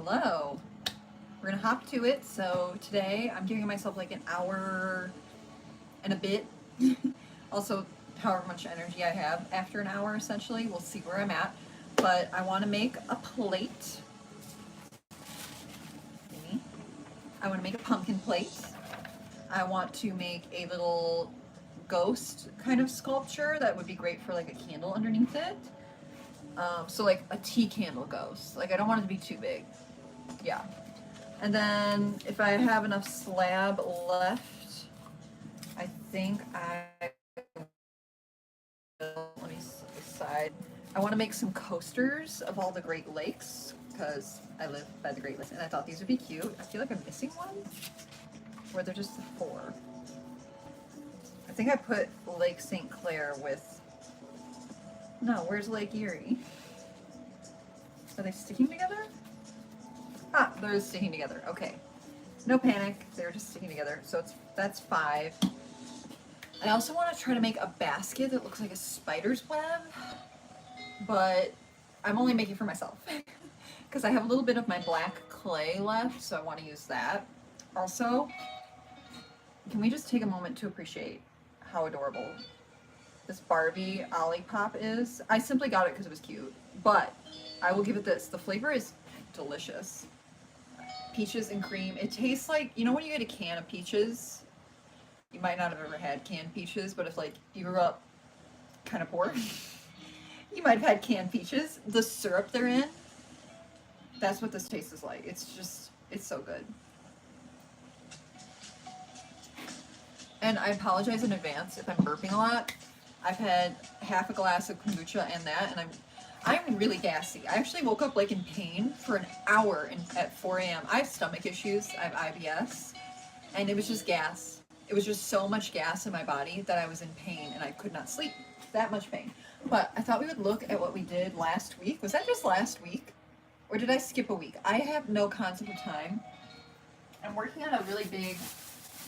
Hello. We're gonna hop to it. So today I'm giving myself like an hour and a bit. Also, however much energy I have after an hour, essentially. We'll see where I'm at. But I want to make a plate. I want to make a pumpkin plate. I want to make a little ghost kind of sculpture that would be great for like a candle underneath it. So like a tea candle ghost. Like I don't want it to be too big. Yeah. And then if I have enough slab left, I think I will, let me decide. I want to make some coasters of all the Great Lakes because I live by the Great Lakes and I thought these would be cute. I feel like I'm missing one. Or they're just the four. I think I put Lake St. Clair with... No, where's Lake Erie? Are they sticking together? Ah, they're sticking together. Okay. No panic. They're just sticking together. So that's 5. I also want to try to make a basket that looks like a spider's web, but I'm only making for myself because I have a little bit of my black clay left, so I want to use that. Also, can we just take a moment to appreciate how adorable this Barbie Olipop is? I simply got it because it was cute, but I will give it this. The flavor is delicious. Peaches and cream. It tastes like, you know when you get a can of peaches? You might not have ever had canned peaches, but if like you grew up kind of poor, you might have had canned peaches. The syrup they're in, that's what this tastes like. It's so good. And I apologize in advance if I'm burping a lot. I've had half a glass of kombucha and that, and I'm really gassy. I actually woke up like in pain for an hour at 4 a.m. I have stomach issues. I have IBS, and it was just gas. It was just so much gas in my body that I was in pain and I could not sleep. That much pain. But I thought we would look at what we did last week. Was that just last week? Or did I skip a week? I have no concept of time. I'm working on a really big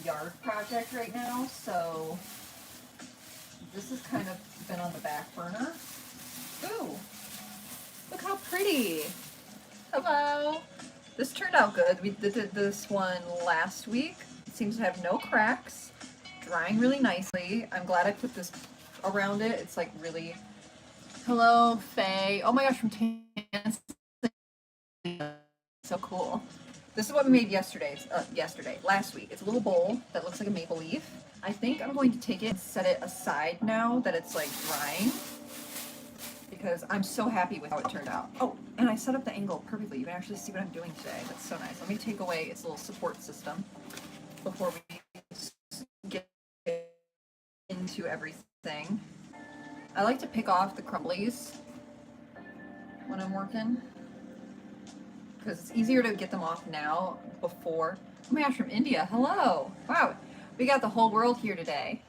yard project right now, so this has kind of been on the back burner. Ooh, look how pretty. Hello. This turned out good. We did this one last week. It seems to have no cracks, drying really nicely. I'm glad I put this around it. It's like really... Hello, Faye. Oh my gosh, from Tanzania. So cool. This is what we made last week. It's a little bowl that looks like a maple leaf. I think I'm going to take it and set it aside now that it's like drying, because I'm so happy with how it turned out. Oh, and I set up the angle perfectly. You can actually see what I'm doing today. That's so nice. Let me take away its little support system before we get into everything. I like to pick off the crumblies when I'm working, because it's easier to get them off now before. Oh my gosh, from India. Hello. Wow. We got the whole world here today.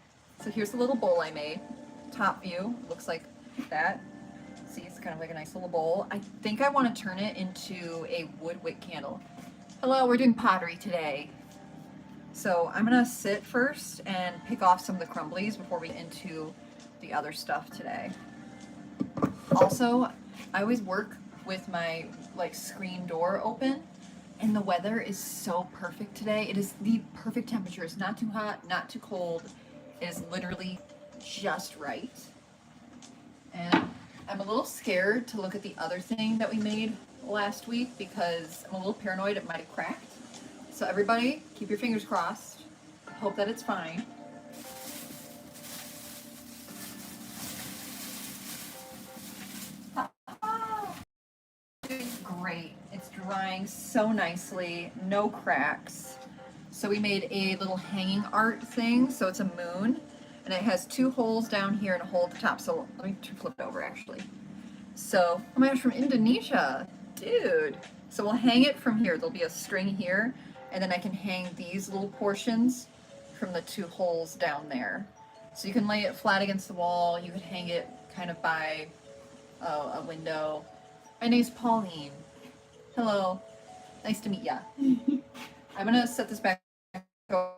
So here's the little bowl I made. Top view. Looks like that. See, it's kind of like a nice little bowl. I think I want to turn it into a wood wick candle. Hello, we're doing pottery today. So I'm going to sit first and pick off some of the crumblies before we get into the other stuff today. Also, I always work with my like screen door open, and the weather is so perfect today. It is the perfect temperature. It's not too hot, not too cold. It is literally just right. And I'm a little scared to look at the other thing that we made last week because I'm a little paranoid it might have cracked. So everybody, keep your fingers crossed. Hope that it's fine. Great. It's drying so nicely. No cracks. So we made a little hanging art thing. So it's a moon, and it has 2 holes down here and a hole at the top. So let me flip it over actually. So, oh my gosh, from Indonesia. Dude. So we'll hang it from here. There'll be a string here, and then I can hang these little portions from the 2 holes down there. So you can lay it flat against the wall. You could hang it kind of by a window. My name's Pauline. Hello. Nice to meet ya. I'm gonna set this back over.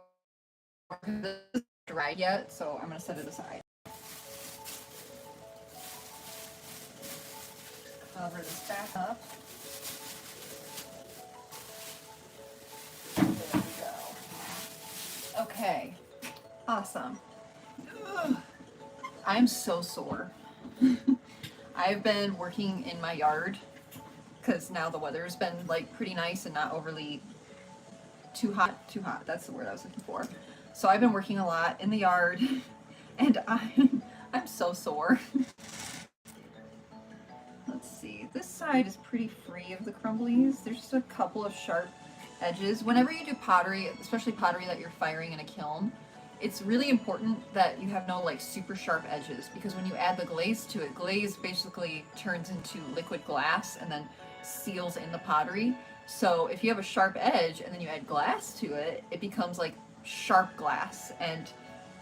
This isn't dried yet, so I'm gonna set it aside. Cover this back up. Awesome. Ugh. I am so sore. I've been working in my yard because now the weather's been like pretty nice and not overly too hot. Too hot. That's the word I was looking for. So I've been working a lot in the yard, and I'm so sore. Let's see. This side is pretty free of the crumblies. There's just a couple of sharp edges. Whenever you do pottery, especially pottery that you're firing in a kiln, it's really important that you have no like super sharp edges, because when you add the glaze to it, glaze basically turns into liquid glass and then seals in the pottery. So if you have a sharp edge and then you add glass to it, it becomes like sharp glass. And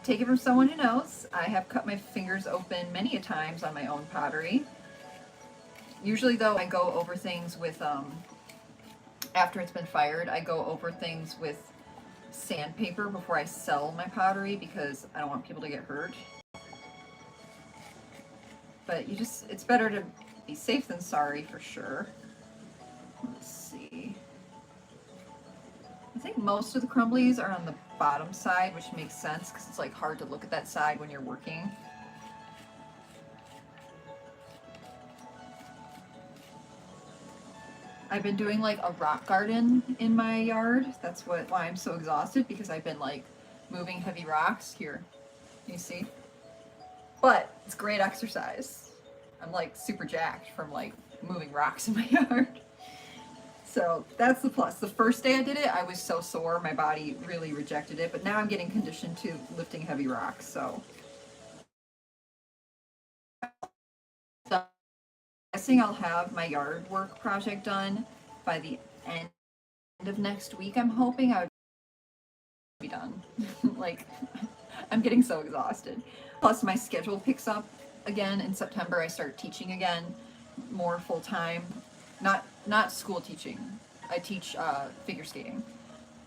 take it from someone who knows, I have cut my fingers open many a times on my own pottery. Usually though, I go over things with, after it's been fired, I go over things with sandpaper before I sell my pottery because I don't want people to get hurt. But it's better to be safe than sorry for sure. Let's see. I think most of the crumblies are on the bottom side, which makes sense because it's like hard to look at that side when you're working. I've been doing like a rock garden in my yard. That's why I'm so exhausted, because I've been like moving heavy rocks. Here, you see? But it's great exercise. I'm like super jacked from like moving rocks in my yard. So that's the plus. The first day I did it, I was so sore, my body really rejected it, but now I'm getting conditioned to lifting heavy rocks, so. I'm guessing I'll have my yard work project done by the end of next week. I'm hoping I would be done. Like, I'm getting so exhausted. Plus my schedule picks up again in September. I start teaching again, more full-time. Not school teaching. I teach figure skating.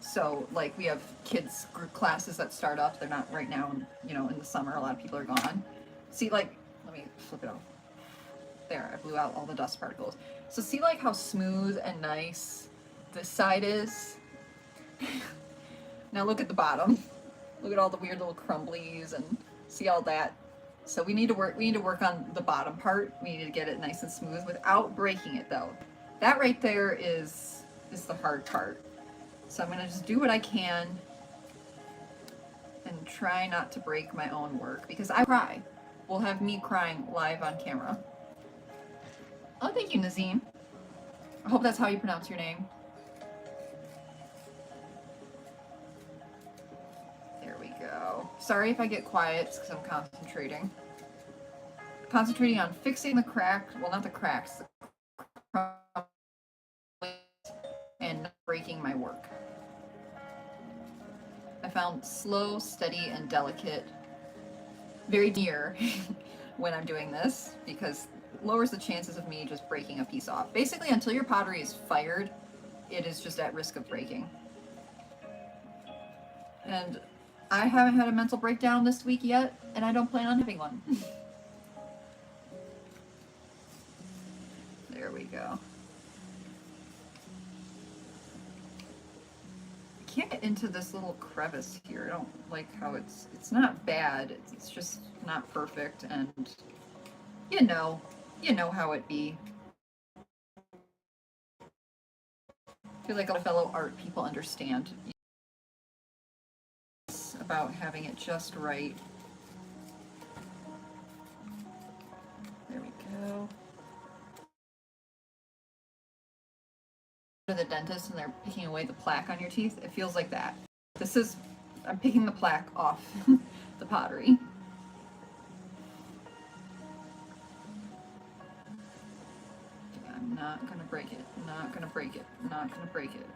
So like we have kids group classes that start up. They're not right now, in the summer. A lot of people are gone. See, like, let me flip it off. There, I blew out all the dust particles. So see like how smooth and nice this side is? Now look at the bottom. Look at all the weird little crumblies and see all that. So we need to work on the bottom part. We need to get it nice and smooth without breaking it though. That right there is the hard part. So I'm gonna just do what I can and try not to break my own work, because I cry. We'll have me crying live on camera. Oh, thank you, Nazim. I hope that's how you pronounce your name. There we go. Sorry if I get quiet, it's because I'm concentrating. Concentrating on fixing the crack, well, not the cracks, and not breaking my work. I found slow, steady, and delicate very near when I'm doing this, because it lowers the chances of me just breaking a piece off. Basically, until your pottery is fired, it is just at risk of breaking. And I haven't had a mental breakdown this week yet, and I don't plan on having one. There we go. I can't get into this little crevice here. I don't like how it's not bad. It's just not perfect, and you know how it be. I feel like all fellow art people understand about having it just right. There we go. To the dentist and they're picking away the plaque on your teeth, it feels like that. I'm picking the plaque off the pottery. I'm not gonna break it, not gonna break it, not gonna break it.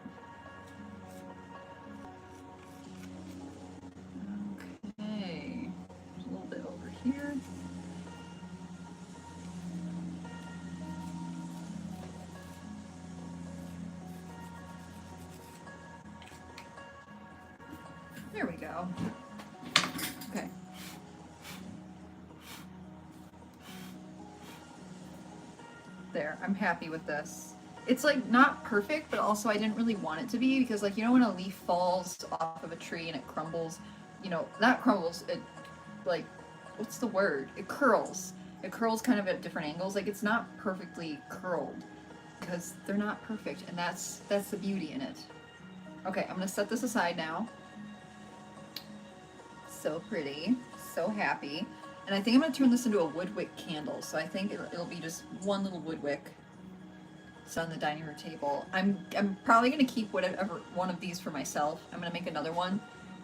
Okay, there's a little bit over here. There we go. Okay. There, I'm happy with this. It's like not perfect, but also I didn't really want it to be, because like, when a leaf falls off of a tree and it crumbles you know, not crumbles, it, like, what's the word? It curls. It curls kind of at different angles. Like, it's not perfectly curled because they're not perfect, and that's the beauty in it. Okay, I'm gonna set this aside now. So pretty, so happy. And I think I'm gonna turn this into a wood wick candle. So I think it'll be just one little wood wick. It's on the dining room table. I'm probably gonna keep whatever one of these for myself. I'm gonna make another one,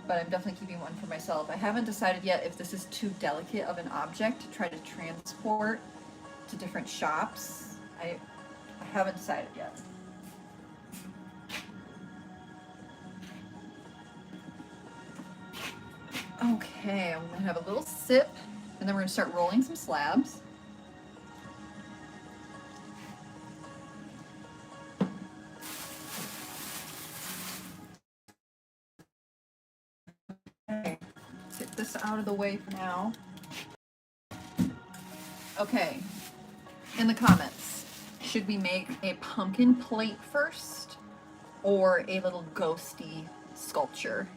but I'm definitely keeping one for myself. I haven't decided yet if this is too delicate of an object to try to transport to different shops. I haven't decided yet. Okay, I'm gonna have a little sip, and then we're gonna start rolling some slabs. Okay, let's get this out of the way for now. Okay, in the comments, should we make a pumpkin plate first, or a little ghosty sculpture?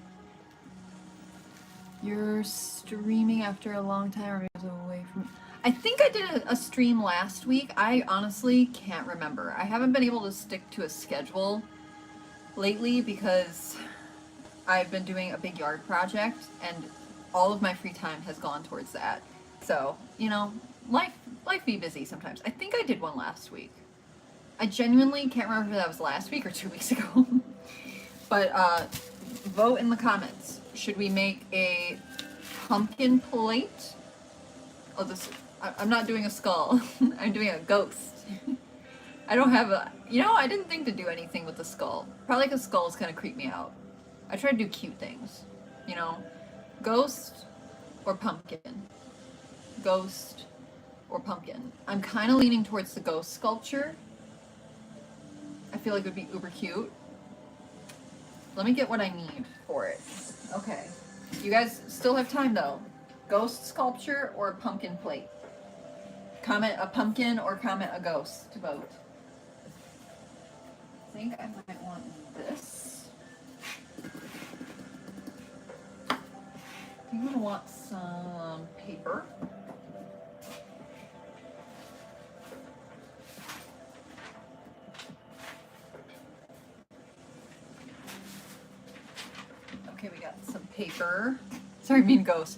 You're streaming after a long time or away from... I think I did a stream last week. I honestly can't remember. I haven't been able to stick to a schedule lately because I've been doing a big yard project and all of my free time has gone towards that. So, you know, life be busy sometimes. I think I did one last week. I genuinely can't remember if that was last week or 2 weeks ago. But vote in the comments. Should we make a pumpkin plate? Oh, this, I'm not doing a skull. I'm doing a ghost. I don't have a, you know, I didn't think to do anything with the skull. Probably because skulls kind of creep me out. I try to do cute things, you know? Ghost or pumpkin? Ghost or pumpkin? I'm kind of leaning towards the ghost sculpture. I feel like it would be uber cute. Let me get what I need for it. Okay. You guys still have time though. Ghost sculpture or pumpkin plate? Comment a pumpkin or comment a ghost to vote. I think I might want this. I think I'm gonna want some paper. Okay, we got some paper. Sorry, I mean ghost.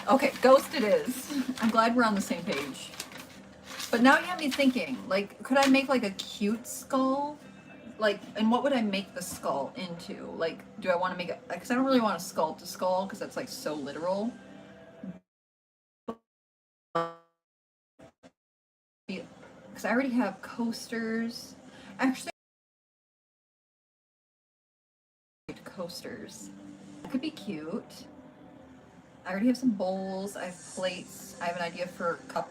Okay, ghost it is. I'm glad we're on the same page. But now you have me thinking, like, could I make like a cute skull? Like, and what would I make the skull into? Like, do I want to make it, because I don't really want to sculpt a skull because that's like so literal. Because I already have coasters. Actually, coasters. That could be cute. I already have some bowls, I have plates, I have an idea for a cup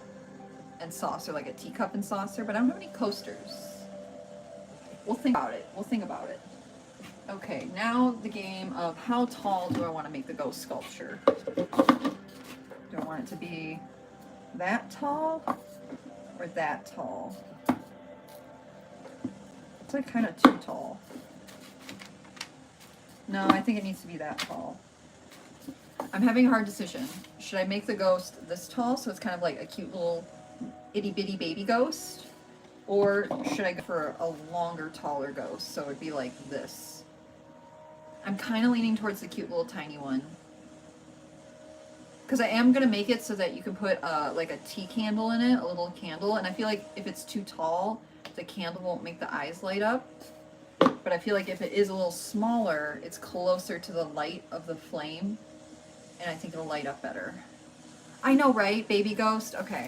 and saucer, like a teacup and saucer, but I don't have any coasters. We'll think about it. We'll think about it. Okay, now the game of how tall do I want to make the ghost sculpture? Do I want it to be that tall or that tall? It's like kind of too tall. No, I think it needs to be that tall. I'm having a hard decision. Should I make the ghost this tall so it's kind of like a cute little itty bitty baby ghost? Or should I go for a longer, taller ghost so it'd be like this? I'm kind of leaning towards the cute little tiny one. Because I am going to make it so that you can put like a tea candle in it, a little candle. And I feel like if it's too tall, the candle won't make the eyes light up. But I feel like if it is a little smaller, it's closer to the light of the flame. And I think it'll light up better. I know, right? Baby ghost? Okay.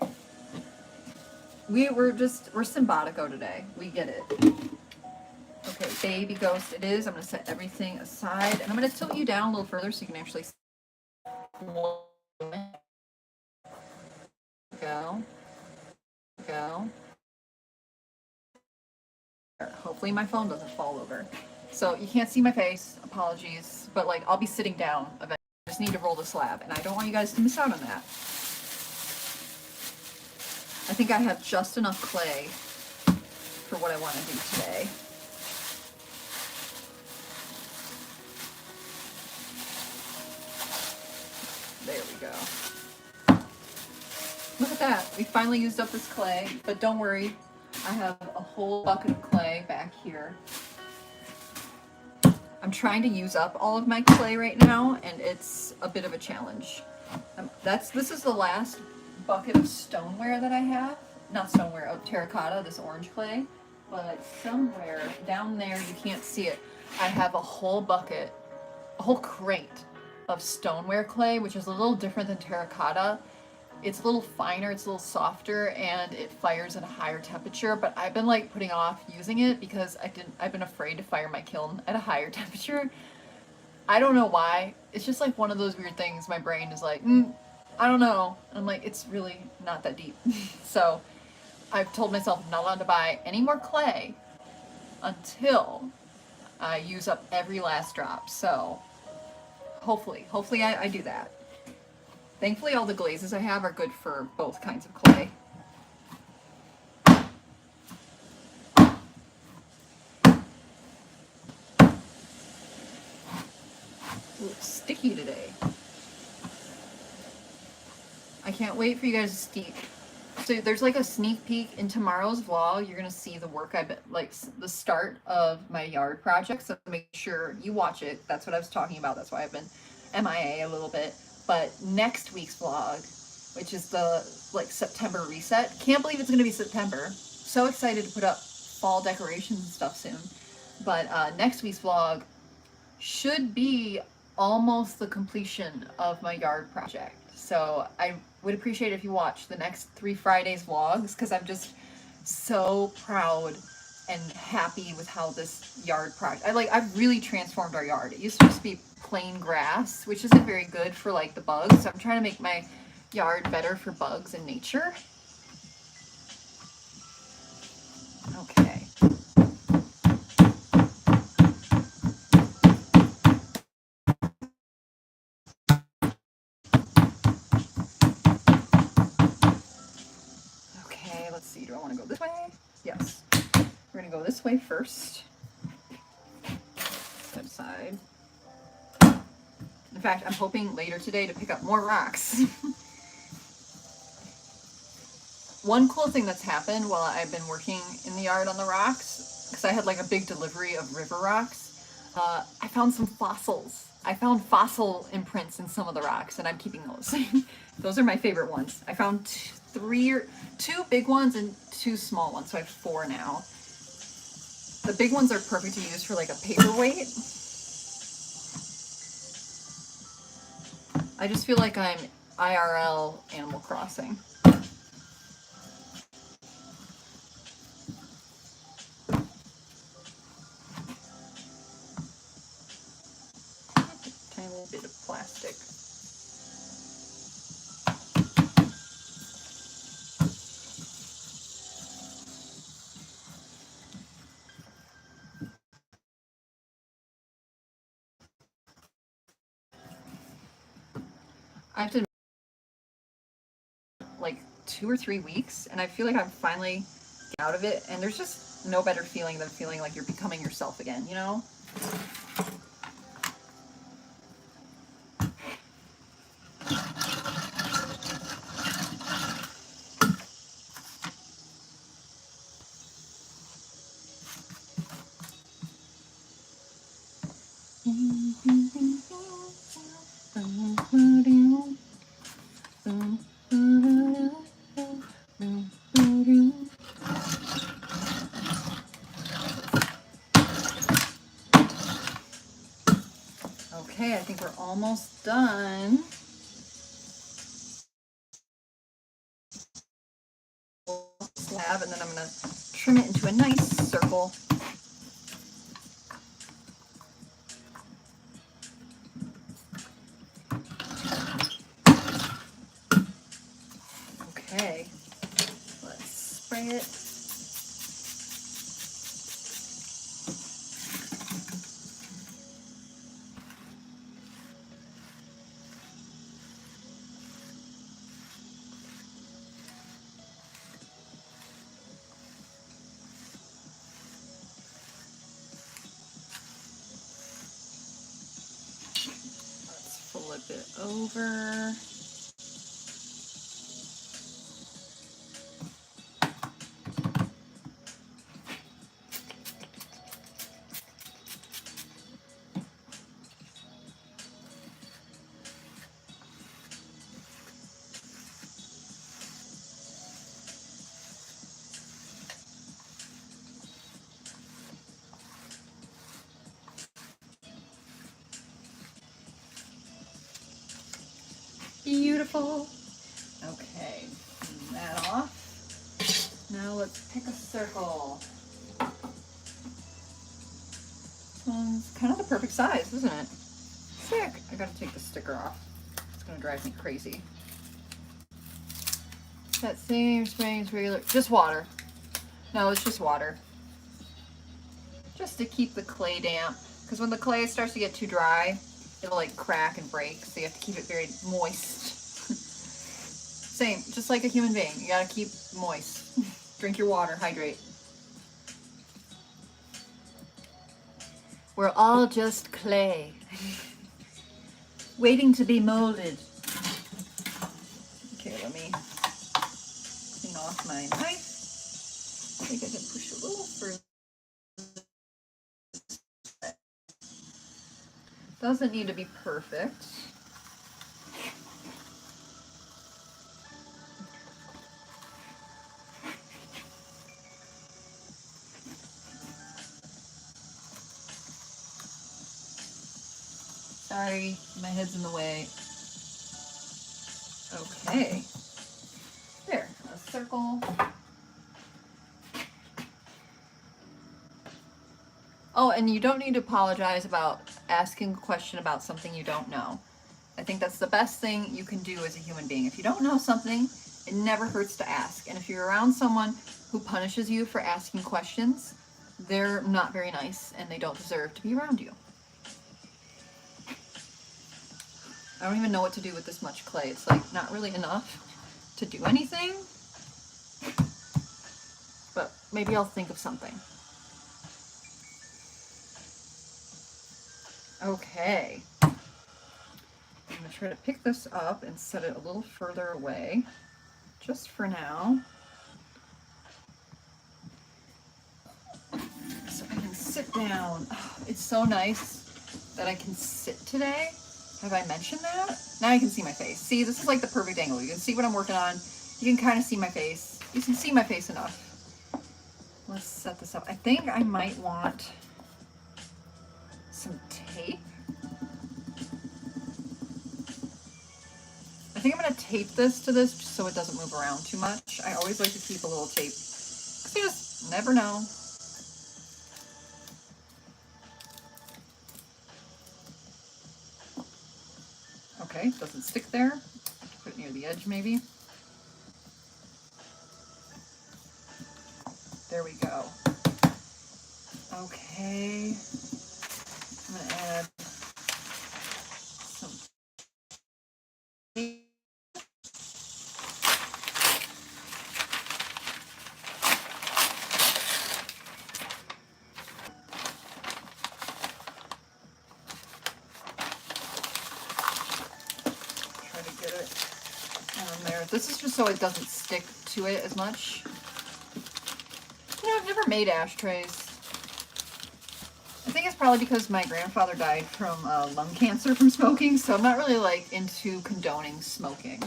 We're simpatico today. We get it. Okay, baby ghost it is. I'm going to set everything aside. And I'm going to tilt you down a little further so you can actually see. Go. Go. Hopefully my phone doesn't fall over. So you can't see my face. Apologies. But like, I'll be sitting down eventually. I just need to roll the slab. And I don't want you guys to miss out on that. I think I have just enough clay for what I want to do today. that. We finally used up this clay, but don't worry. I have a whole bucket of clay back here. I'm trying to use up all of my clay right now, and it's a bit of a challenge. This is the last bucket of stoneware that I have. Not stoneware, of terracotta, this orange clay. But somewhere down there, you can't see it, I have a whole bucket, a whole crate of stoneware clay, which is a little different than terracotta. It's a little finer, it's a little softer, and it fires at a higher temperature, but I've been like putting off using it because I've been afraid to fire my kiln at a higher temperature. I don't know why. It's just like one of those weird things. My brain is like, I don't know. And I'm like, it's really not that deep. So I've told myself I'm not allowed to buy any more clay until I use up every last drop. So hopefully I do that. Thankfully, all the glazes I have are good for both kinds of clay. Ooh, it's sticky today. I can't wait for you guys to steep. So there's like a sneak peek in tomorrow's vlog. You're gonna see the work I've been, like the start of my yard project. So make sure you watch it. That's what I was talking about. That's why I've been MIA a little bit. But next week's vlog, which is the like September reset. Can't believe it's gonna be September. So excited to put up fall decorations and stuff soon. But next week's vlog should be almost the completion of my yard project. So I would appreciate if you watch the next 3 Fridays vlogs, because I'm just so proud and happy with how this yard project, I've really transformed our yard. It used to just be plain grass, which isn't very good for like the bugs. So I'm trying to make my yard better for bugs and nature. Okay. Okay, let's see. Do I want to go this way? Yes. We're going to go this way first. That side. In fact, I'm hoping later today to pick up more rocks. One cool thing that's happened while I've been working in the yard on the rocks, because I had like a big delivery of river rocks, I found some fossils. I found fossil imprints in some of the rocks, and I'm keeping those. Those are my favorite ones. I found two big ones and 2 small ones, so I have 4 now. The big ones are perfect to use for like a paperweight. I just feel like I'm IRL Animal Crossing. Tiny little bit of plastic. I have to like 2 or 3 weeks, and I feel like I'm finally out of it, and there's just no better feeling than feeling like you're becoming yourself again, you know? Okay, I think we're almost done. Slab, and then I'm going to trim it into a nice circle. Okay, let's spray it. Let's flip it over. beautiful. Okay, clean that off. Now let's pick a circle. This one's kind of the perfect size, isn't it? Sick. I gotta take the sticker off. It's gonna drive me crazy. That same springs regular, just water. No, it's just water. Just to keep the clay damp. Because when the clay starts to get too dry, it'll like crack and break. So you have to keep it very moist. Same, just like a human being. You gotta keep moist. Drink your water, hydrate. We're all just clay. Waiting to be molded. Okay, let me clean off my knife. I think I can push a little further. Doesn't need to be perfect. Sorry, my head's in the way. Okay. There, a circle. Oh, and you don't need to apologize about asking a question about something you don't know. I think that's the best thing you can do as a human being. If you don't know something, it never hurts to ask. And if you're around someone who punishes you for asking questions, they're not very nice and they don't deserve to be around you. I don't even know what to do with this much clay. It's like not really enough to do anything, but maybe I'll think of something. Okay. I'm going to try to pick this up and set it a little further away, just for now. So I can sit down. Oh, it's so nice that I can sit today. Have I mentioned that? Now you can see my face. See, this is like the perfect angle. You can see what I'm working on. You can kind of see my face. You can see my face enough. Let's set this up. I think I might want some tape. I think I'm going to tape this to this just so it doesn't move around too much. I always like to keep a little tape because you just never know. Okay, doesn't stick there. Put it near the edge maybe. There we go. Okay. I'm going to add some tape. This is just so it doesn't stick to it as much. You know, I've never made ashtrays. I think it's probably because my grandfather died from lung cancer from smoking, so I'm not really like into condoning smoking.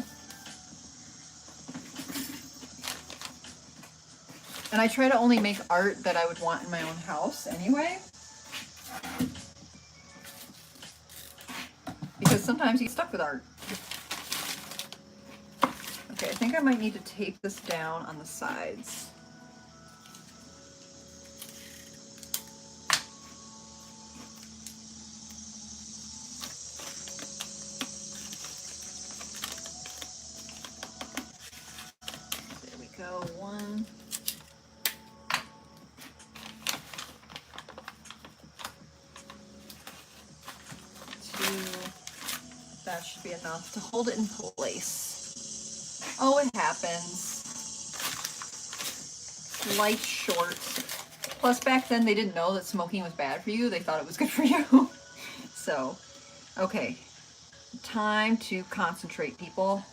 And I try to only make art that I would want in my own house anyway. Because sometimes you get stuck with art. Okay, I think I might need to tape this down on the sides. There we go, 1. 2. That should be enough to hold it in place. Oh, it happens. Life short. Plus, back then they didn't know that smoking was bad for you. They thought it was good for you. So, okay. Time to concentrate, people.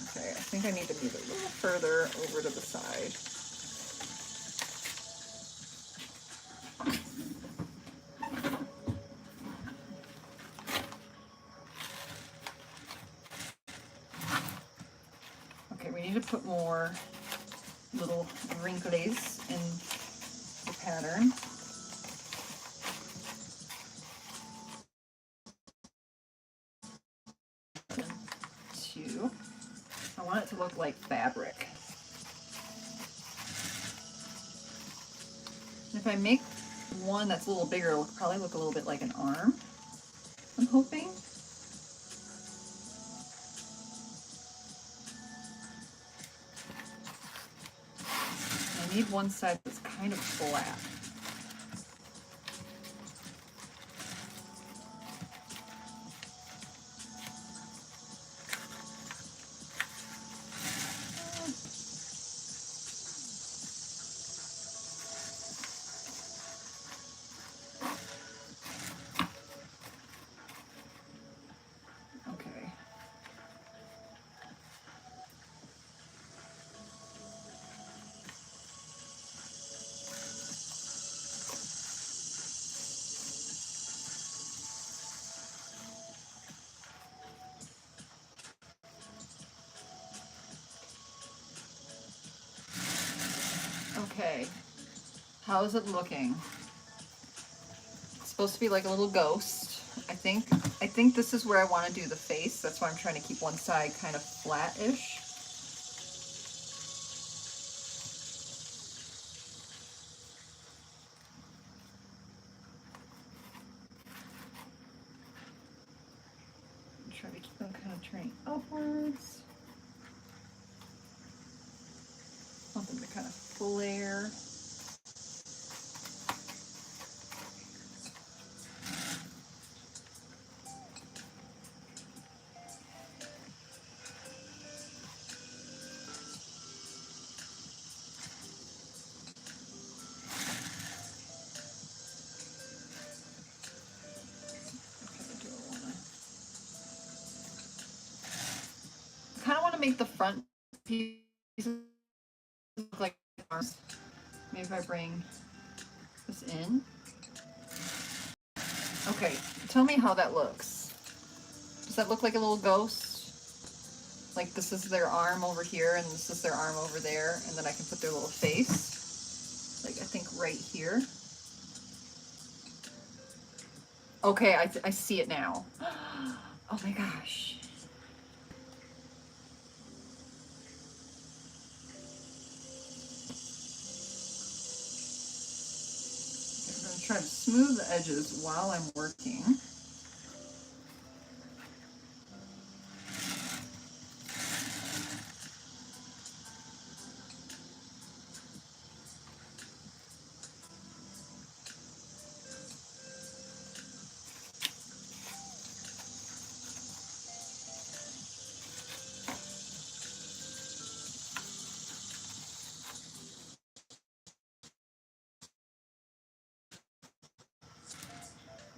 Okay, I think I need to move it a little further over to the side. Put more little wrinkles in the pattern. like fabric. And if I make one that's a little bigger, it'll probably look a little bit like an arm, I'm hoping. And I need one side that's kind of flat. Okay, how is it looking? It's supposed to be like a little ghost. I think this is where I want to do the face. That's why I'm trying to keep one side kind of flat-ish. Try to keep them kind of turning upwards. Want them to kind of flare. Kind of want to make the front piece look like arms. Maybe if I bring this in. Okay, tell me how that looks. Does that look like a little ghost? Like this is their arm over here and this is their arm over there, and then I can put their little face. Like I think right here. Okay, I see it now. Oh my gosh. I'm going to try to smooth the edges while I'm working.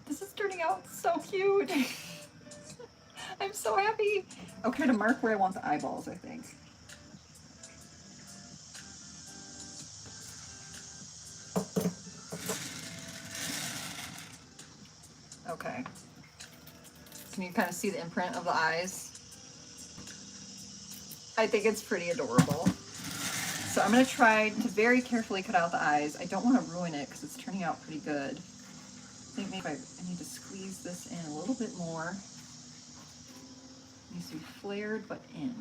This is turning out so cute. I'm so happy. Okay, to mark where I want the eyeballs, I think. Okay. Can you kind of see the imprint of the eyes? I think it's pretty adorable. So I'm going to try to very carefully cut out the eyes. I don't want to ruin it because it's turning out pretty good. I think maybe I need to squeeze this in a little bit more. It needs to be flared but in.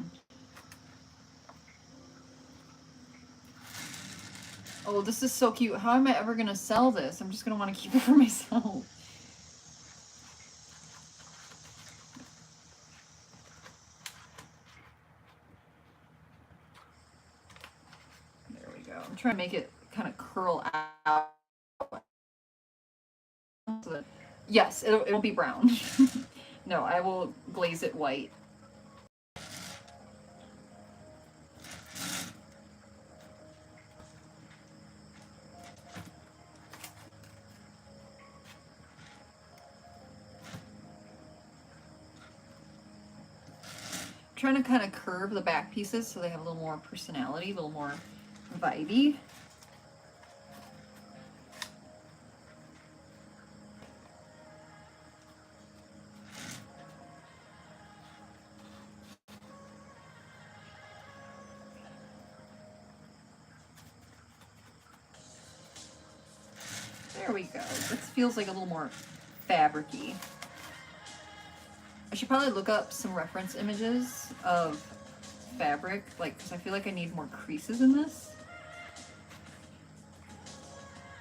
Oh, this is so cute. How am I ever going to sell this? I'm just going to want to keep it for myself. There we go. I'm trying to make it kind of curl out. So that, yes, it won't be brown. No, I will glaze it white. I'm trying to kind of curve the back pieces so they have a little more personality, a little more vibey. There we go. This feels like a little more fabric-y. I should probably look up some reference images of fabric, like, because I feel like I need more creases in this.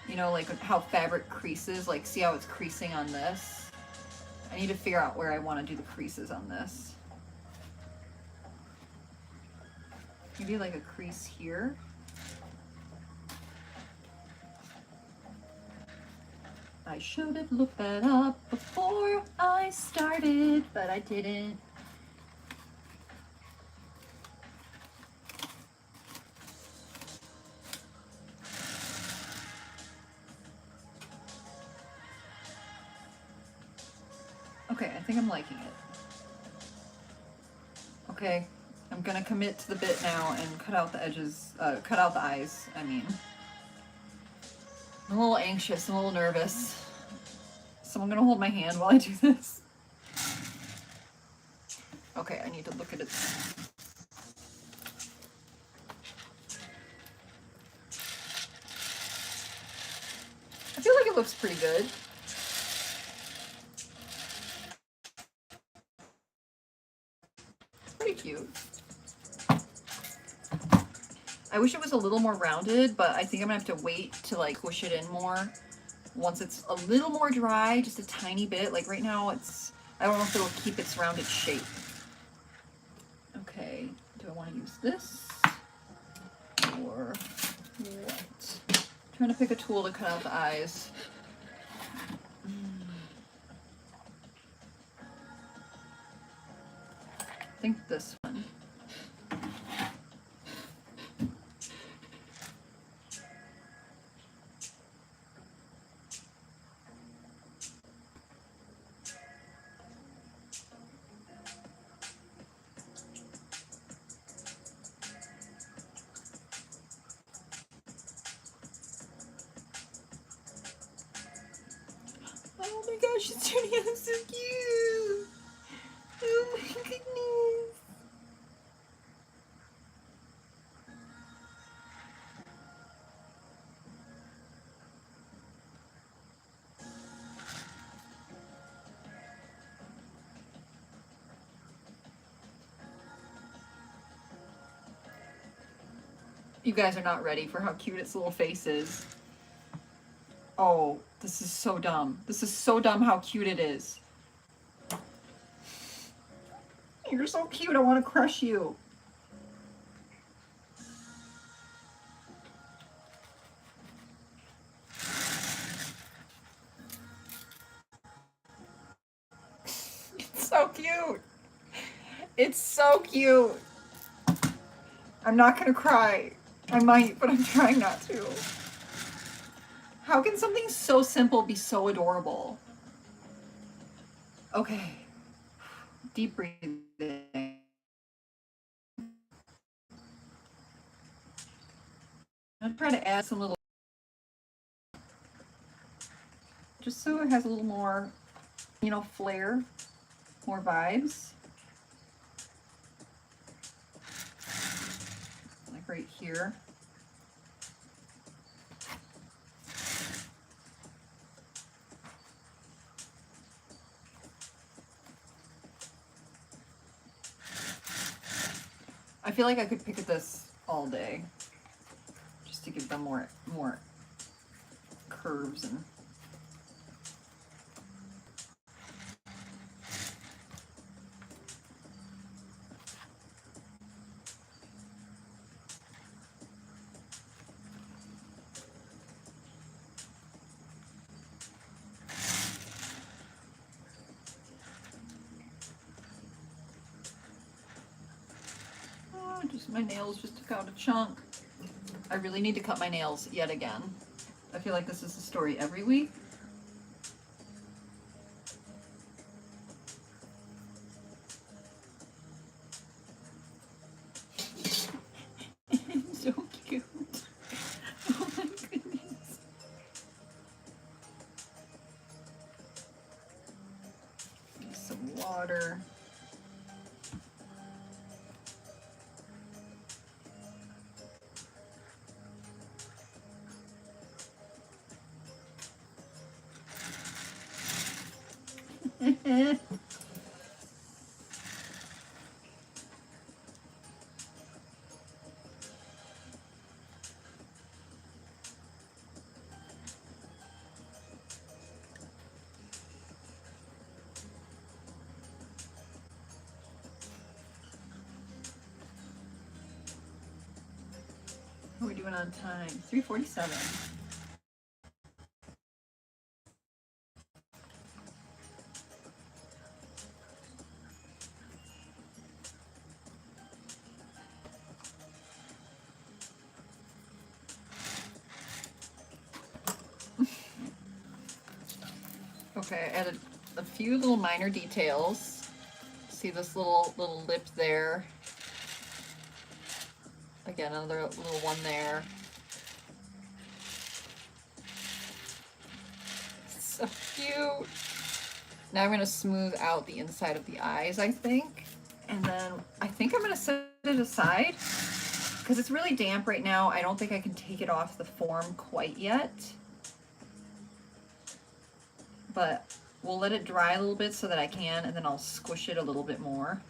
You know, like how fabric creases, like see how it's creasing on this? I need to figure out where I want to do the creases on this. Maybe like a crease here. I should have looked that up before I started, but I didn't. Okay, I think I'm liking it. Okay, I'm gonna commit to the bit now and cut out the edges, cut out the eyes, I mean. I'm a little anxious, I'm a little nervous. Someone gonna hold my hand while I do this? Okay, I need to look at it. I feel like it looks pretty good. It's pretty cute. I wish it was a little more rounded, but I think I'm gonna have to wait to like push it in more once it's a little more dry, just a tiny bit. Like right now it's, I don't know if it'll keep its rounded shape. Okay, do I want to use this or what? I'm trying to pick a tool to cut out the eyes. I think this one. Oh my gosh, it's turning out so cute! Oh my goodness! You guys are not ready for how cute its little face is. Oh, this is so dumb. This is so dumb how cute it is. You're so cute, I want to crush you. It's so cute. It's so cute. I'm not gonna cry. I might, but I'm trying not to. How can something so simple be so adorable? Okay. Deep breathing. I'm trying to add some little, just so it has a little more, you know, flair, more vibes. Like right here. I feel like I could pick at this all day, just to give them more curves and. Just my nails just took out a chunk. I really need to cut my nails yet again. I feel like this is the story every week. So cute. Oh my goodness. Some water. How are we doing on time? 3:47. Okay, I added a few little minor details. See this little lip there. Again, another little one there. So cute. Now I'm gonna smooth out the inside of the eyes, I think. And then I think I'm gonna set it aside because it's really damp right now. I don't think I can take it off the form quite yet. But we'll let it dry a little bit so that I can, and then I'll squish it a little bit more.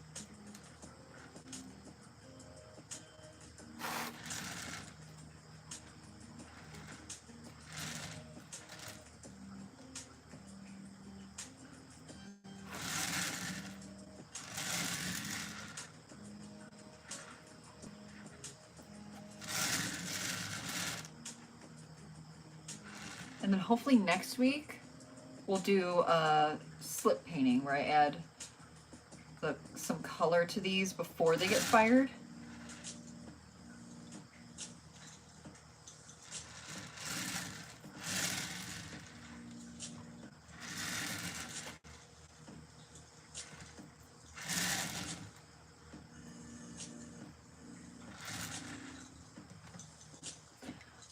And then hopefully next week we'll do a slip painting where I add some color to these before they get fired.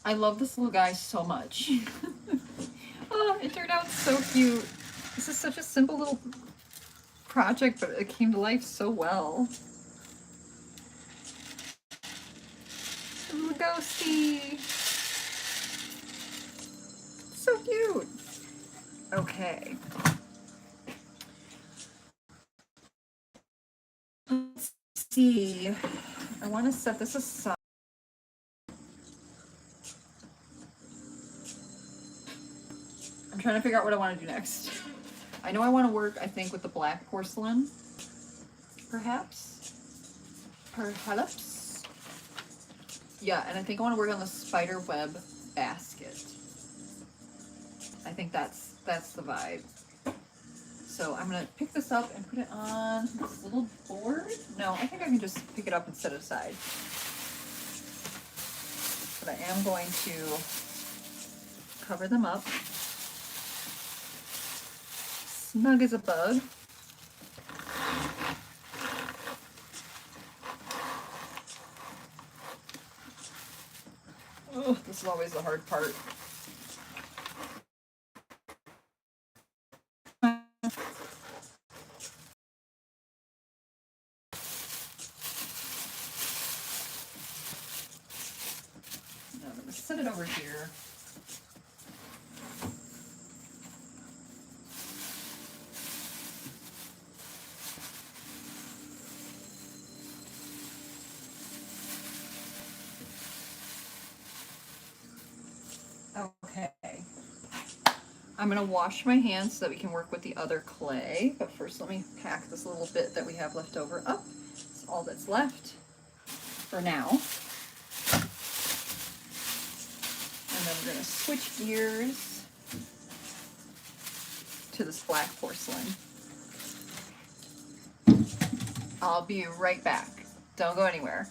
I love this little guy so much. Oh, it turned out so cute. This is such a simple little project, but it came to life so well. Little ghosty. So cute. Okay. Let's see. I want to set this aside. I'm trying to figure out what I want to do next. I know I want to work, I think, with the black porcelain. Perhaps. Yeah, and I think I want to work on the spider web basket. I think that's the vibe. So I'm gonna pick this up and put it on this little board. No, I think I can just pick it up and set it aside. But I am going to cover them up. Snug as a bug. Oh, this is always the hard part. Now I'm gonna set it over here. Okay. I'm gonna wash my hands so that we can work with the other clay, but first let me pack this little bit that we have left over up. It's all that's left for now. And then we're gonna switch gears to this black porcelain. I'll be right back. Don't go anywhere.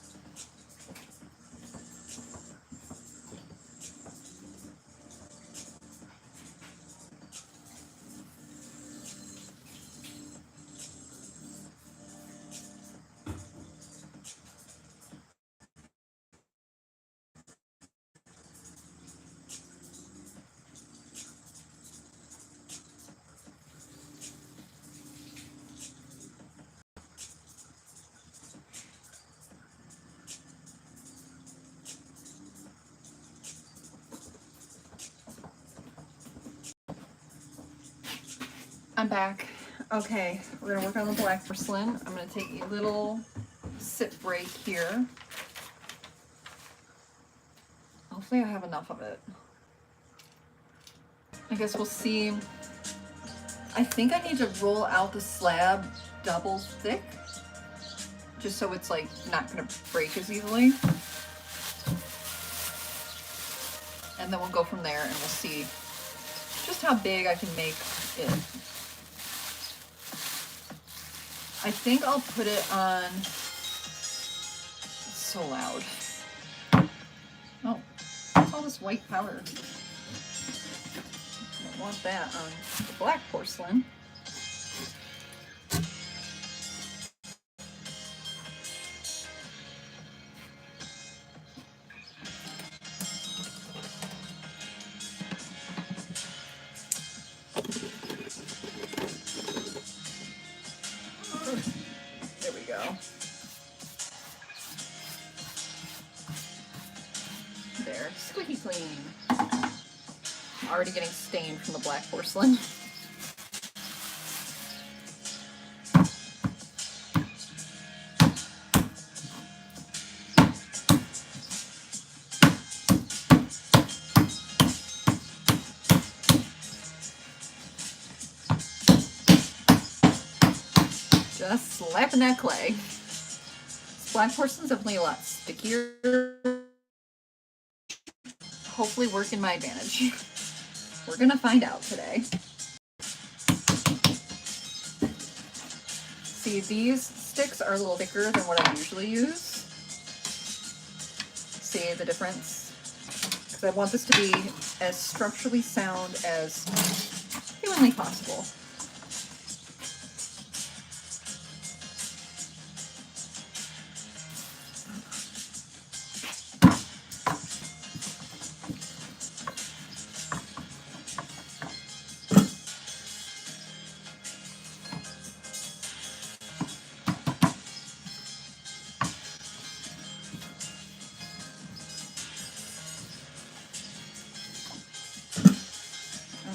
I'm back. Okay, we're gonna work on the black porcelain. I'm gonna take a little sip break here. Hopefully I have enough of it. I guess we'll see. I think I need to roll out the slab double thick, just so it's like not gonna break as easily. and then we'll go from there and we'll see just how big I can make it. I think I'll put it on, it's so loud. Oh, what's all this white powder? I don't want that on the black porcelain. There we go. There, squeaky clean. Already getting stained from the black porcelain. Just slapping that clay. This black porcelain's definitely a lot stickier. Hopefully work in my advantage. We're gonna find out today. See, these sticks are a little thicker than what I usually use. See the difference? Because I want this to be as structurally sound as humanly possible.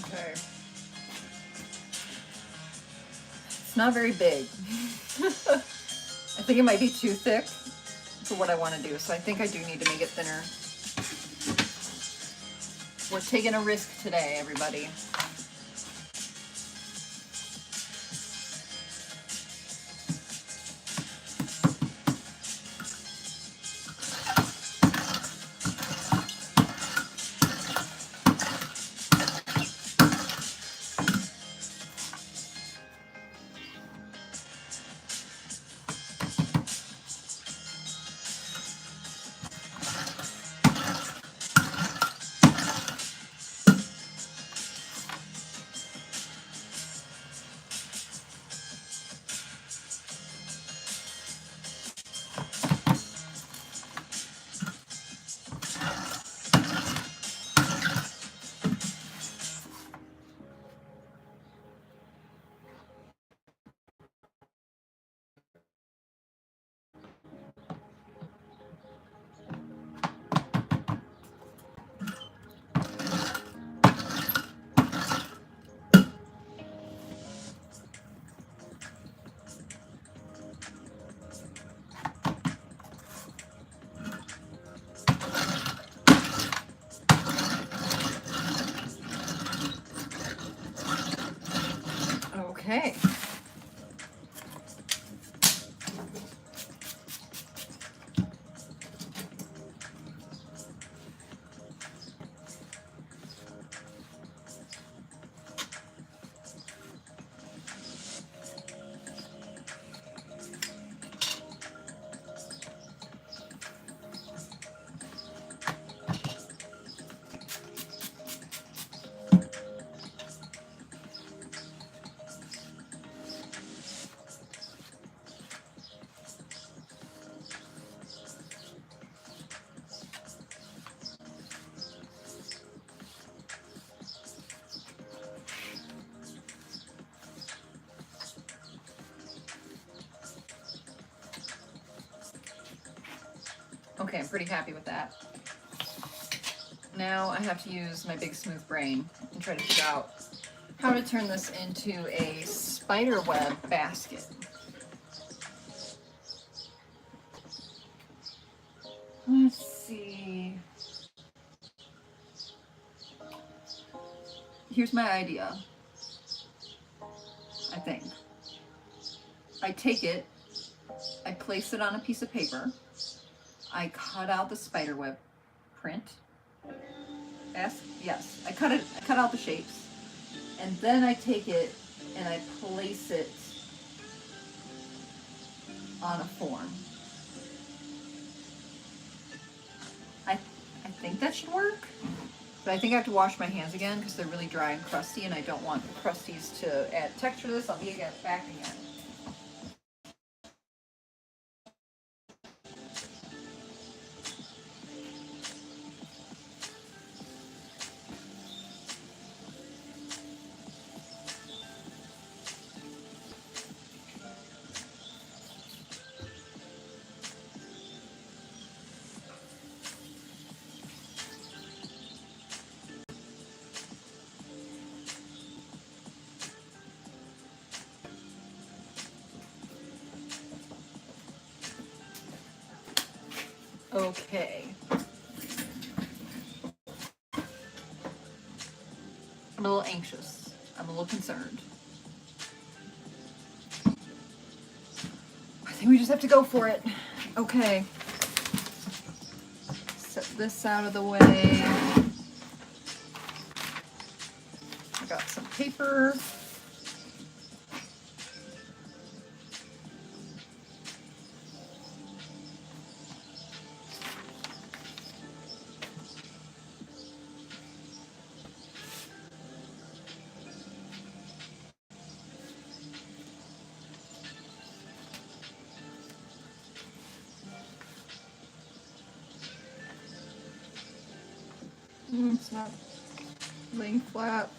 Okay. It's not very big. I think it might be too thick for what I want to do, so I think I do need to make it thinner. We're taking a risk today, everybody. Okay. Okay, I'm pretty happy with that. Now I have to use my big smooth brain and try to figure out how to turn this into a spider web basket. Let's see. Here's my idea, I think. I take it, I place it on a piece of paper, I cut out the spider web print, Ask? Yes. I cut out the shapes. And then I take it and I place it on a form. I think that should work. But I think I have to wash my hands again because they're really dry and crusty, and I don't want the crusties to add texture to this. I'll be back again. Okay. I'm a little anxious. I'm a little concerned. I think we just have to go for it. Okay. Set this out of the way. I got some paper. It's not laying flat.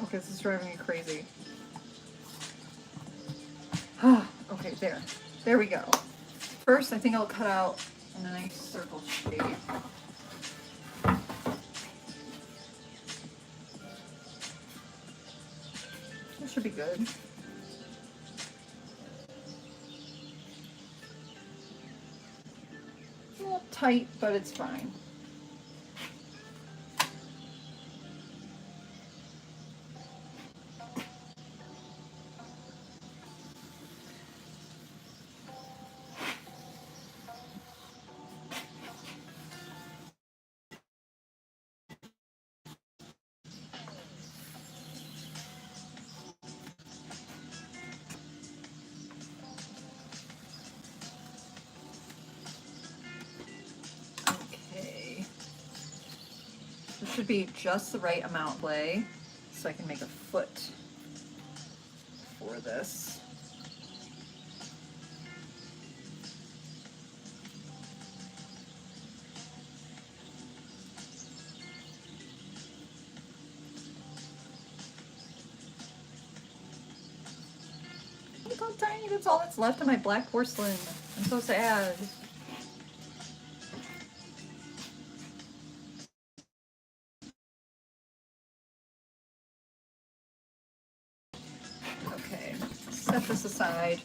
Okay, this is driving me crazy. Okay, there. There we go. First, I think I'll cut out in a nice circle shape. That should be good. A little tight, but it's fine. Should be just the right amount of clay so I can make a foot for this. Look how tiny, that's all that's left of my black porcelain. I'm so sad. Okay, set this aside.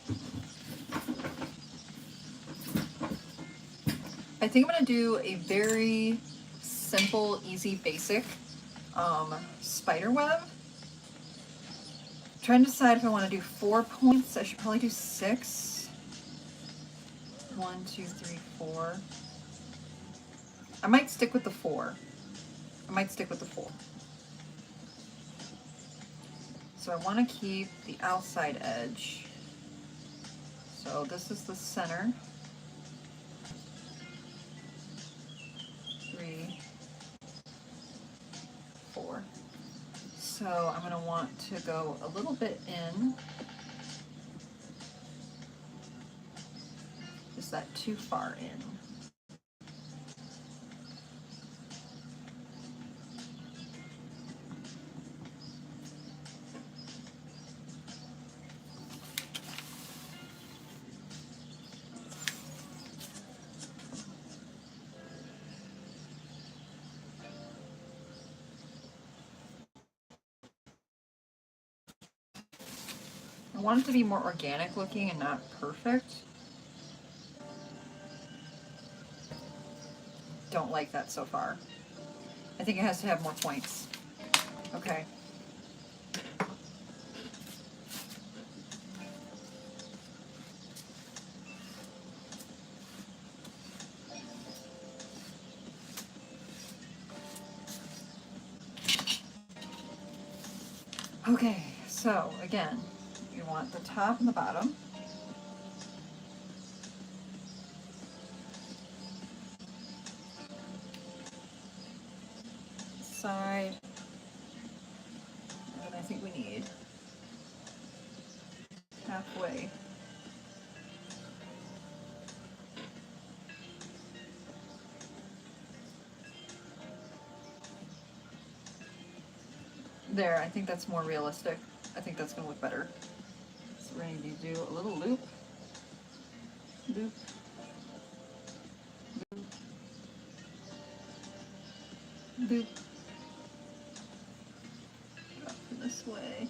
I think I'm gonna do a very simple, easy, basic spider web. Trying to decide if I want to do 4 points. I should probably do 6. 1, 2, 3, 4. I might stick with the 4. So I want to keep the outside edge. So this is the center. 3, 4. So I'm going to want to go a little bit in. Is that too far in? I want it to be more organic looking and not perfect. Don't like that so far. I think it has to have more points. Okay. Okay, so again, you want the top and the bottom. Side, and then I think we need halfway. There, I think that's more realistic. I think that's gonna look better. So we're going to do a little loop, loop, loop, loop, up this way.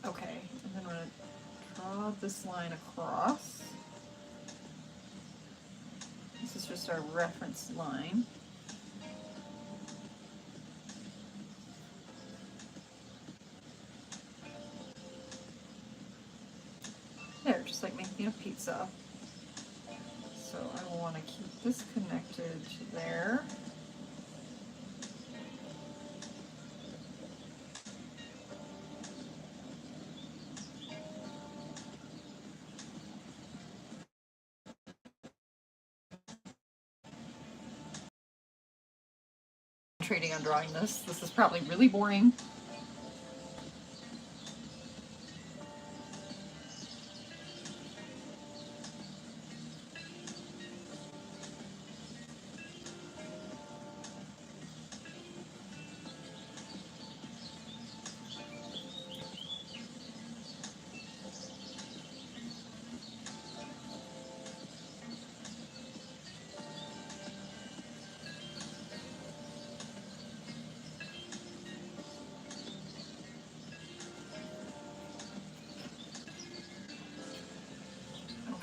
Okay, and then we're going to draw this line across. This is just our reference line. There, just like making a pizza. So I want to keep this connected to there. Concentrating on drawing this. This is probably really boring.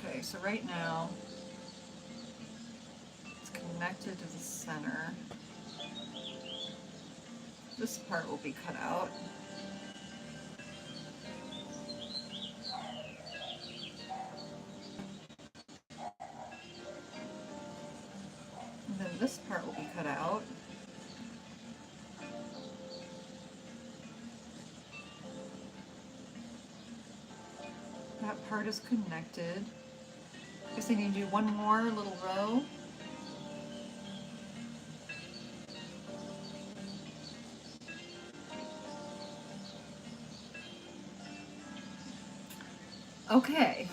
Okay, so right now it's connected to the center. This part will be cut out. And then this part will be cut out. That part is connected. I guess I need to do one more little row. Okay.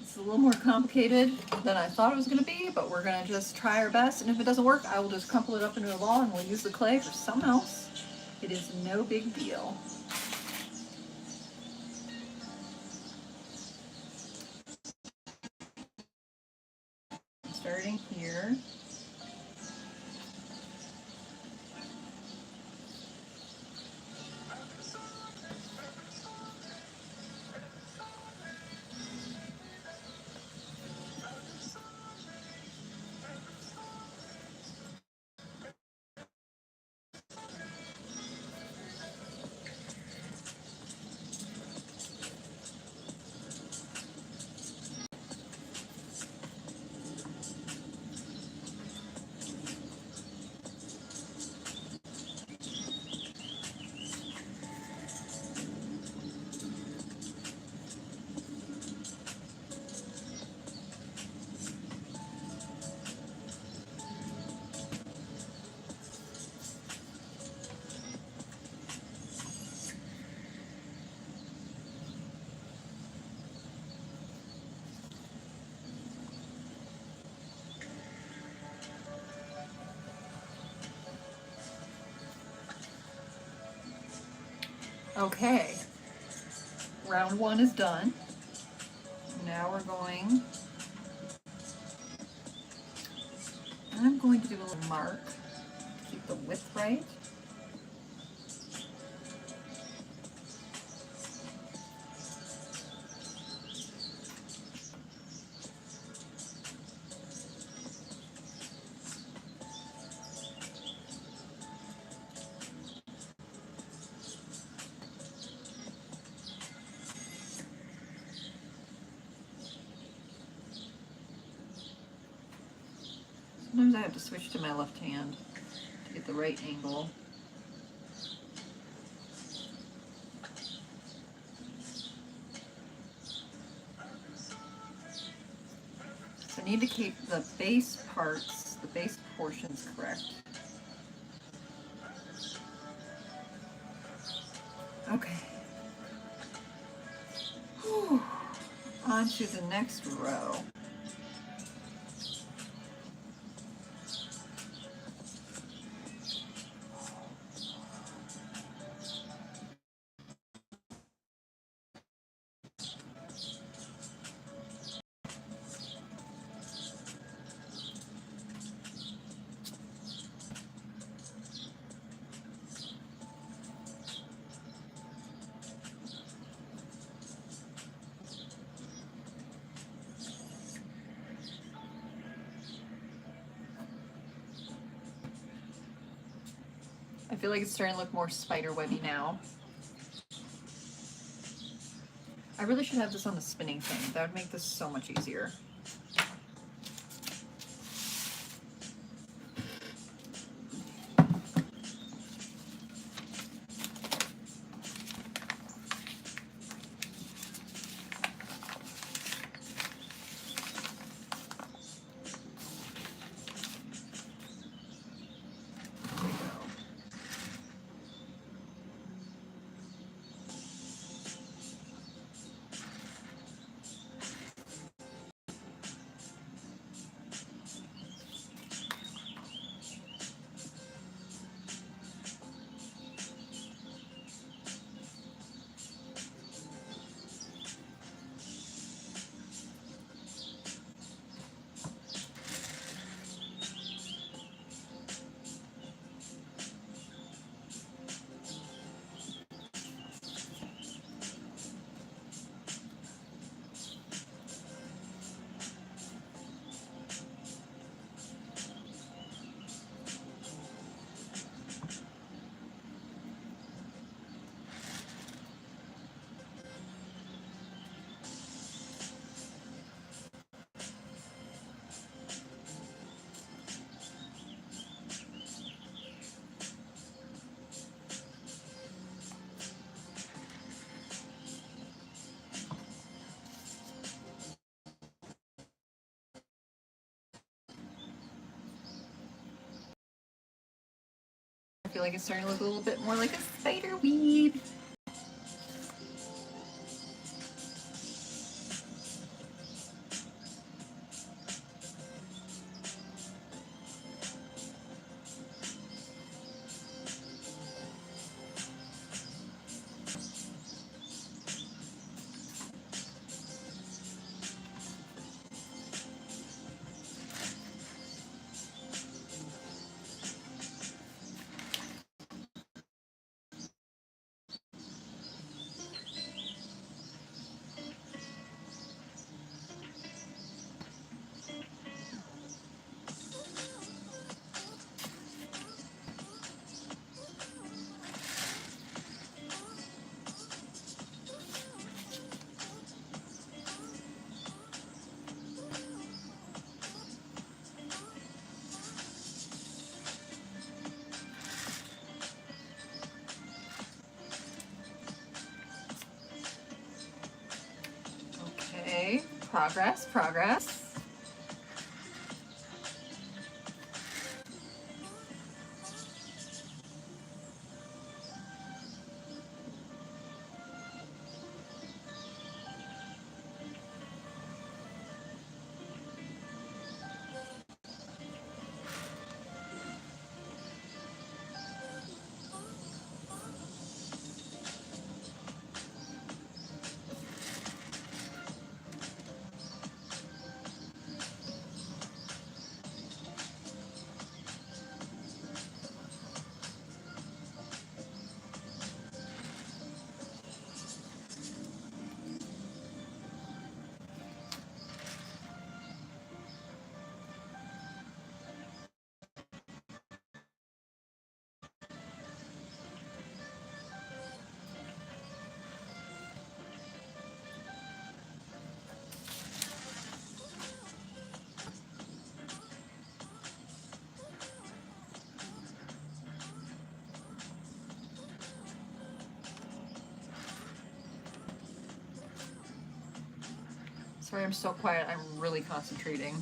It's a little more complicated than I thought it was going to be, but we're going to just try our best. And if it doesn't work, I will just crumple it up into a ball and we'll use the clay for something else. It is no big deal. Starting here. Okay, round one is done. Now we're going, I'm going to do a little mark to keep the width right. Sometimes I have to switch to my left hand to get the right angle. So I need to keep the base parts, the base portions correct. Okay. Whew. On to the next row. I feel like it's starting to look more spider webby now. I really should have this on the spinning thing. That would make this so much easier. I feel like it's starting to look a little bit more like a spider weed. Okay, progress, progress. Sorry, I'm so quiet. I'm really concentrating.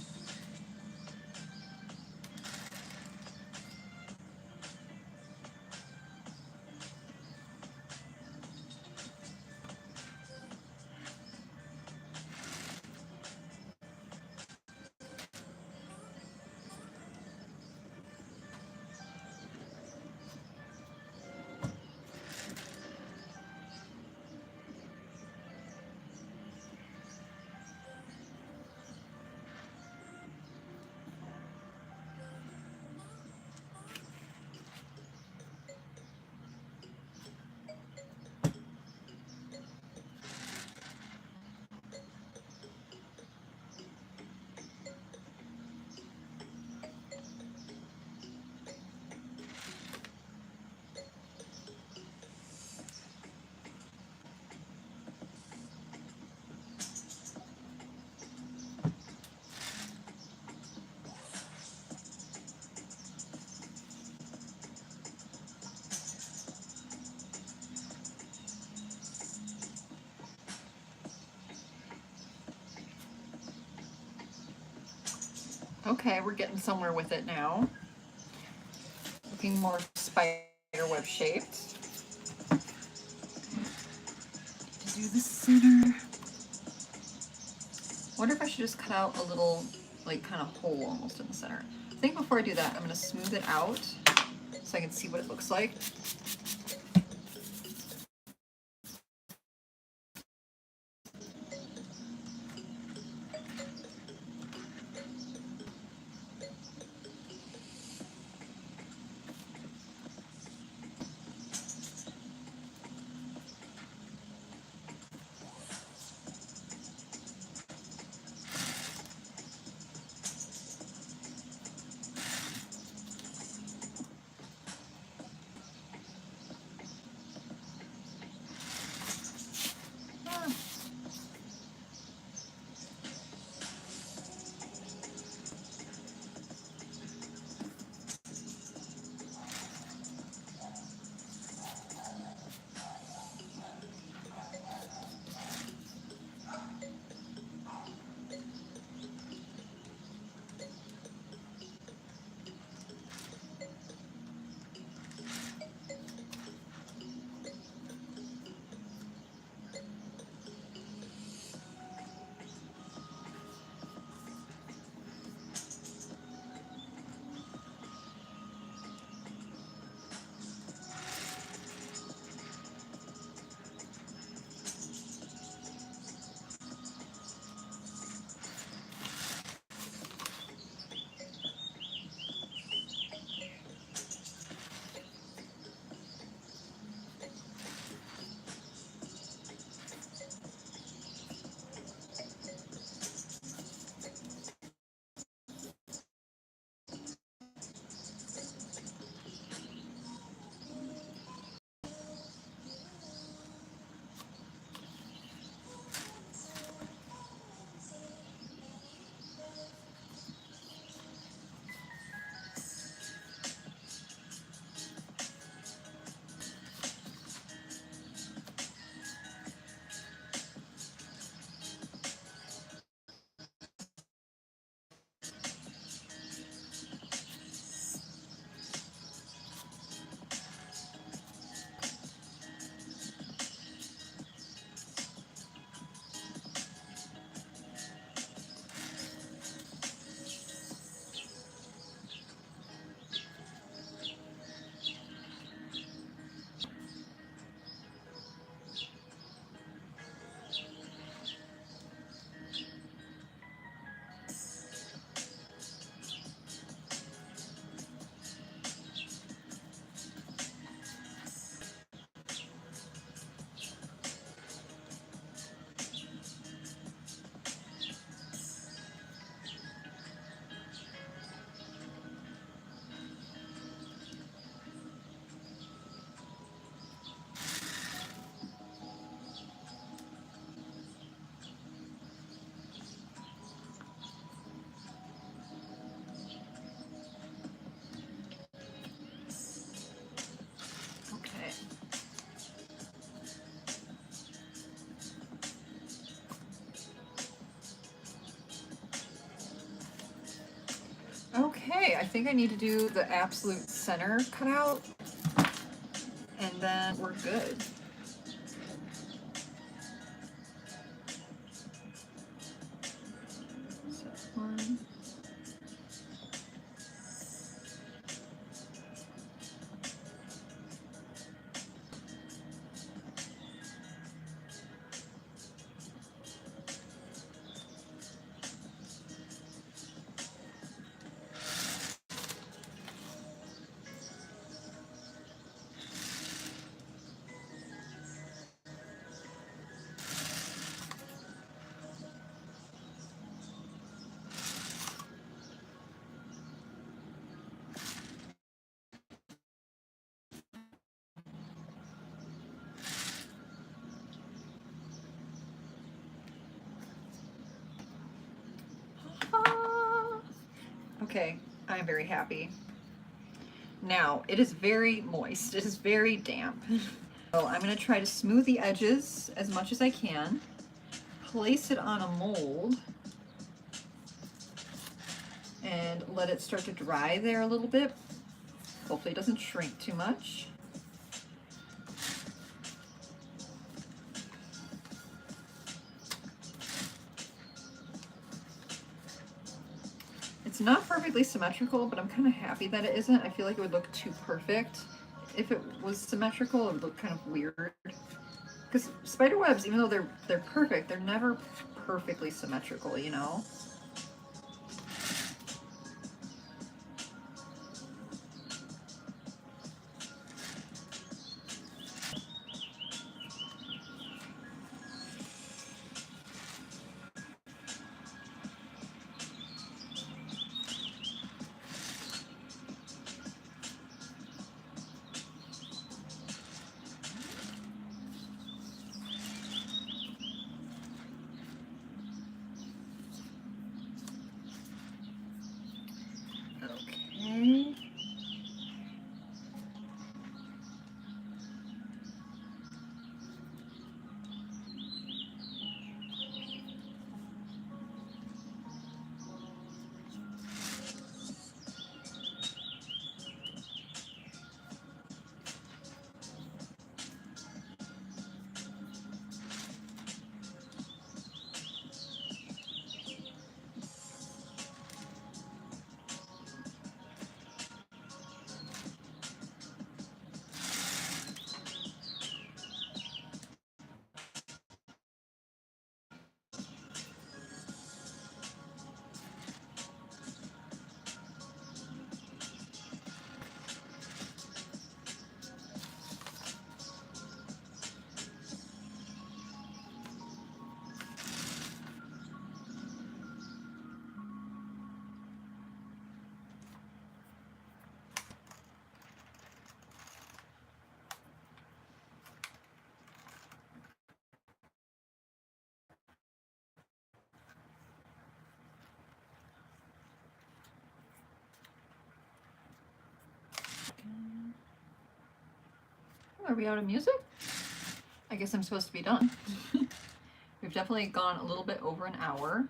Okay, we're getting somewhere with it now. Looking more spider web shaped. Do the center. Wonder if I should just cut out a little, like, kind of hole almost in the center. I think before I do that, I'm gonna smooth it out so I can see what it looks like. think I need to do the absolute center cutout, and then we're good. So one. Okay, I'm very happy. Now, it is very moist. It is very damp. So I'm going to try to smooth the edges as much as I can. Place it on a mold and let it start to dry there a little bit. Hopefully it doesn't shrink too much. It's not perfectly symmetrical, but I'm kind of happy that it isn't. I feel like it would look too perfect. If it was symmetrical, it would look kind of weird. Because spider webs, even though they're perfect, they're never perfectly symmetrical, you know? Okay. Are we out of music? I guess I'm supposed to be done. We've definitely gone a little bit over an hour.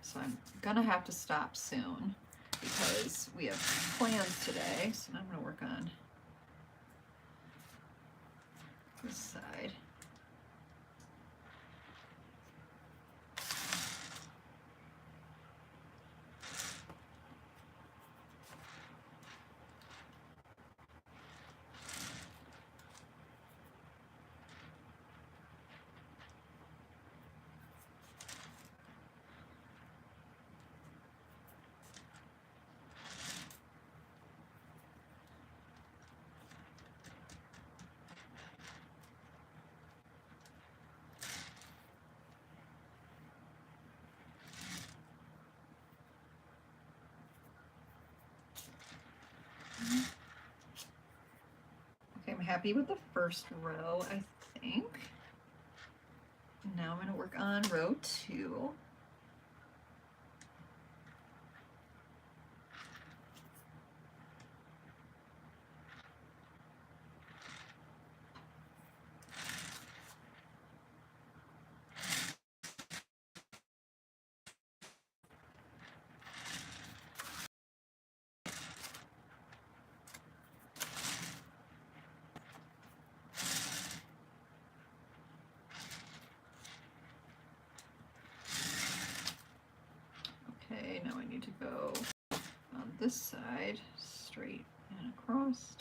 So I'm gonna have to stop soon because we have plans today. So now I'm gonna work on this side. Okay, I'm happy with the first row, I think. Now I'm going to work on row 2. this side straight and across.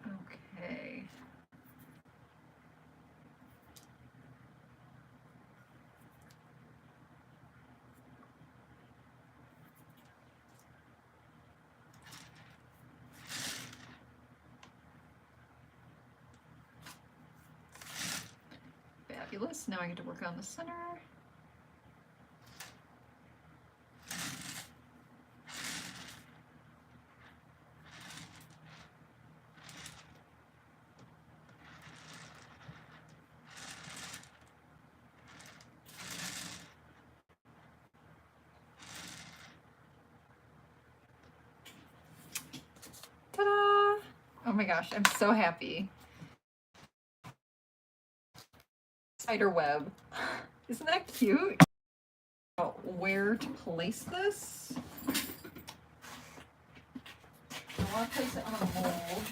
Okay. Fabulous. Now I get to work on the center. Ta-da! Oh my gosh, I'm so happy. Spider web. Isn't that cute? Where to place this? I want to place it on a mold.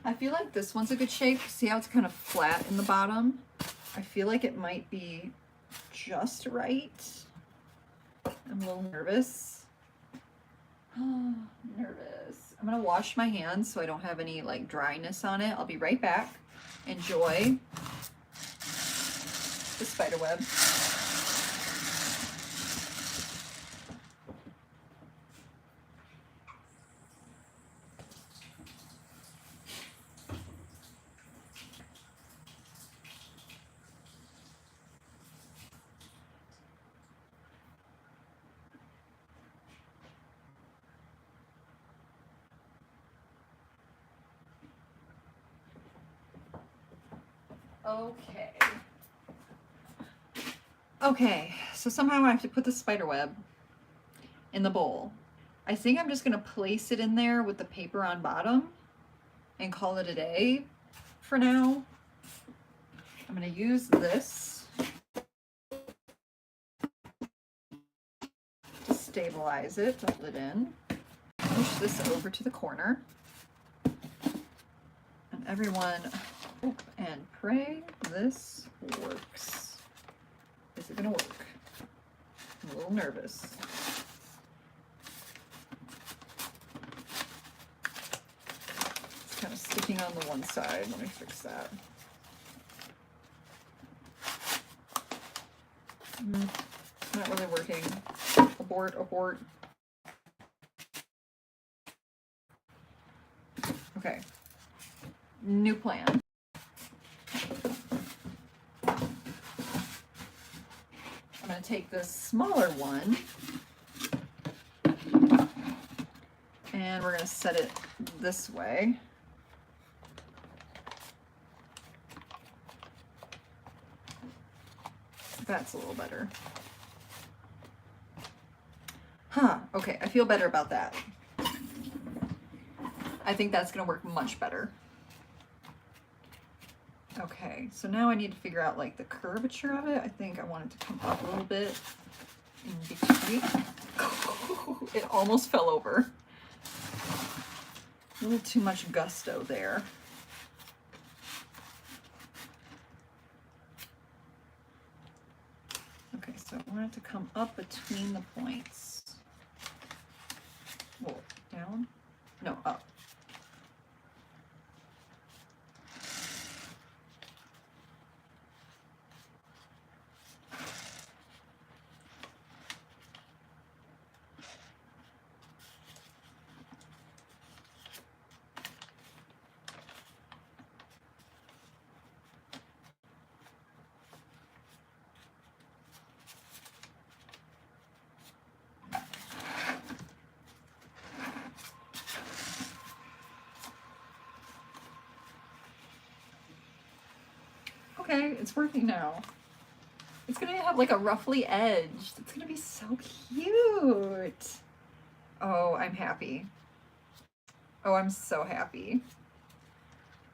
I feel like this one's a good shape. See how it's kind of flat in the bottom? I feel like it might be just right. I'm a little nervous. Nervous. I'm gonna wash my hands so I don't have any like dryness on it. I'll be right back. Enjoy the spider web. Okay. Okay, so somehow I have to put the spider web in the bowl. I think I'm just gonna place it in there with the paper on bottom and call it a day for now. I'm gonna use this to stabilize it, to hold it in. Push this over to the corner. And everyone hope and pray this works. Is it gonna work? I'm a little nervous. It's kind of sticking on the one side. Let me fix that. Not really working. Abort, abort. Okay. New plan. I'm going to take this smaller one and we're going to set it this way. That's a little better. Huh, okay, I feel better about that. I think that's gonna work much better. Okay, so now I need to figure out like the curvature of it. I think I want it to come up a little bit in between. It almost fell over. A little too much gusto there. Okay, so I want it to come up between the points. Whoa, down? No, up. Okay, it's working now. It's gonna have like a ruffly edge. It's gonna be so cute. Oh, I'm happy. Oh, I'm so happy.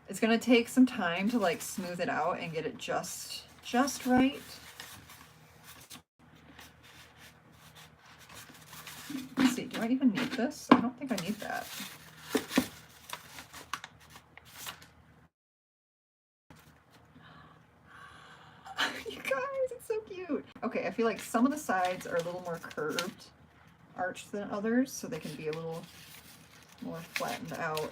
It's gonna take some time to like smooth it out and get it just right. Let's see, do I even need this? I don't think I need that. You guys, it's so cute. Okay, I feel like some of the sides are a little more curved, arched than others, so they can be a little more flattened out.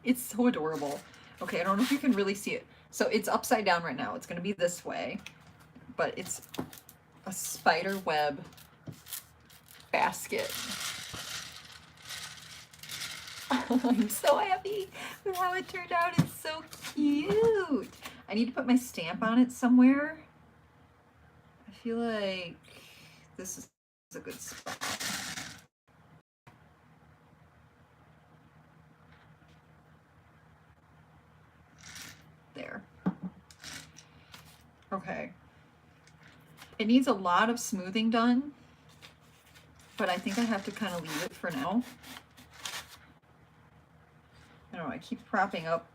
It's so adorable. Okay, I don't know if you can really see it. So it's upside down right now. It's gonna be this way, but it's a spider web basket. I'm so happy with how it turned out. It's so cute. I need to put my stamp on it somewhere. I feel like this is a good spot. There. Okay. It needs a lot of smoothing done, but I think I have to kind of leave it for now. I don't know, I keep propping up,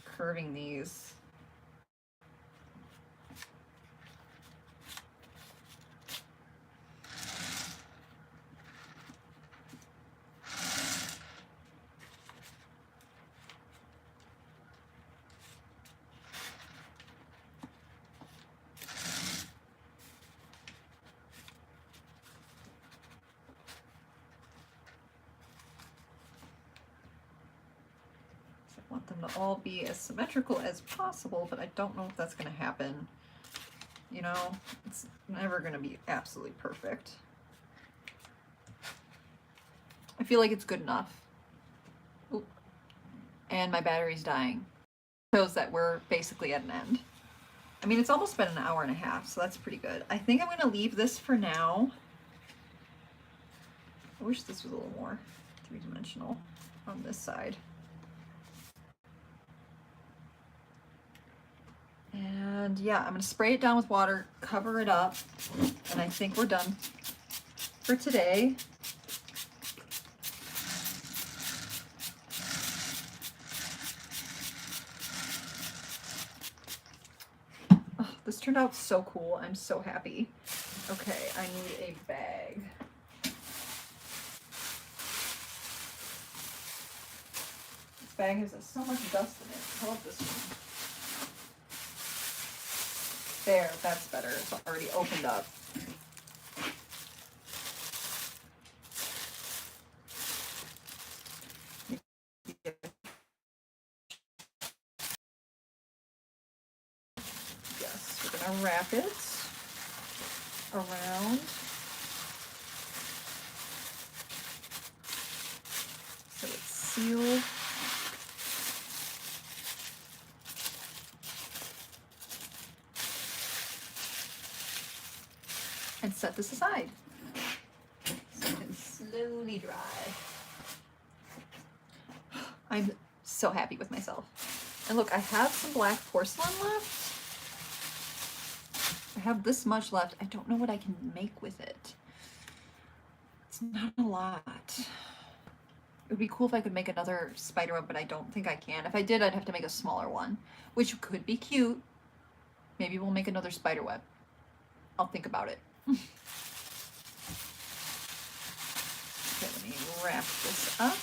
curving these. I want them to all be as symmetrical as possible, but I don't know if that's going to happen. You know, it's never going to be absolutely perfect. I feel like it's good enough. Oop. And my battery's dying. Shows that we're basically at an end. I mean, it's almost been an hour and a half, so that's pretty good. I think I'm going to leave this for now. I wish this was a little more three-dimensional on this side. And yeah, I'm going to spray it down with water, cover it up, and I think we're done for today. Oh, this turned out so cool. I'm so happy. Okay, I need a bag. This bag has so much dust in it. How about this one? There, that's better. It's already opened up. Yes, we're gonna wrap it around. So it's sealed. set this aside so it can slowly dry. I'm so happy with myself. And look, I have some black porcelain left. I have this much left. I don't know what I can make with it. It's not a lot. It would be cool if I could make another spider web, but I don't think I can. If I did, I'd have to make a smaller one, which could be cute. Maybe we'll make another spider web. I'll think about it. Okay, let me wrap this up.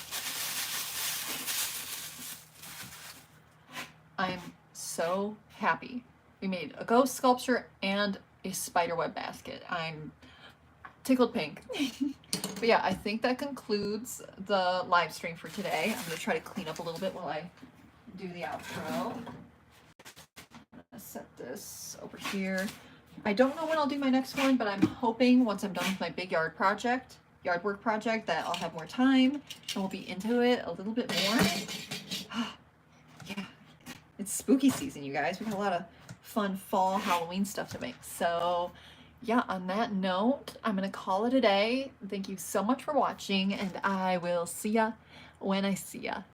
I'm so happy. We made a ghost sculpture and a spider web basket. I'm tickled pink. But yeah, I think that concludes the live stream for today. I'm going to try to clean up a little bit while I do the outro. I'm going to set this over here. I don't know when I'll do my next one, but I'm hoping once I'm done with my big yard work project, that I'll have more time and we'll be into it a little bit more. Yeah, it's spooky season, you guys. We got a lot of fun fall Halloween stuff to make. So yeah, on that note, I'm gonna call it a day. Thank you so much for watching, and I will see ya when I see ya.